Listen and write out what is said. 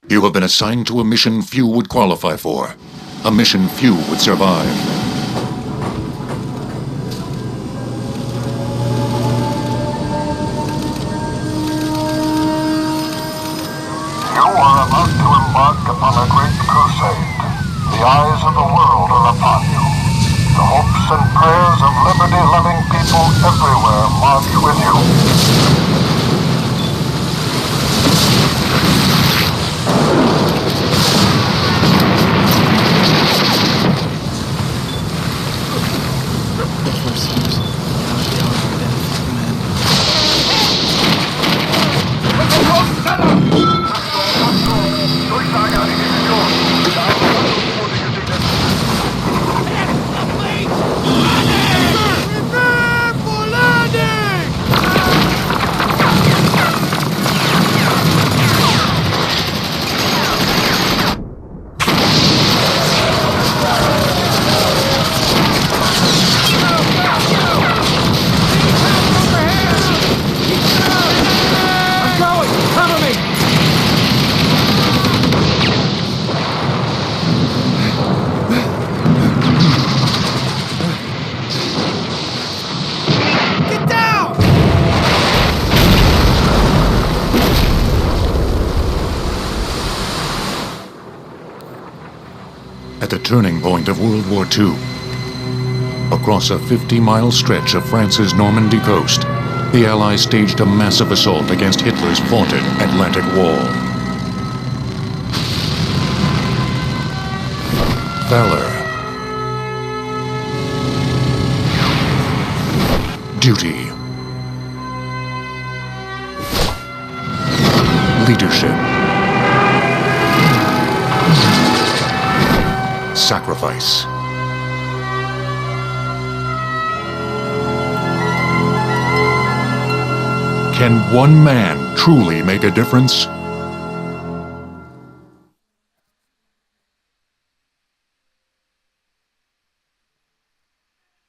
You have been assigned to a mission few would qualify for. A mission few would survive. You are about to embark upon a great crusade. The eyes of the world are upon you. The hopes and prayers of liberty-loving people everywhere march with you. At the turning point of World War II, across a 50-mile stretch of France's Normandy coast, the Allies staged a massive assault against Hitler's vaunted Atlantic Wall. Valor, duty, leadership, sacrifice. Can one man truly make a difference?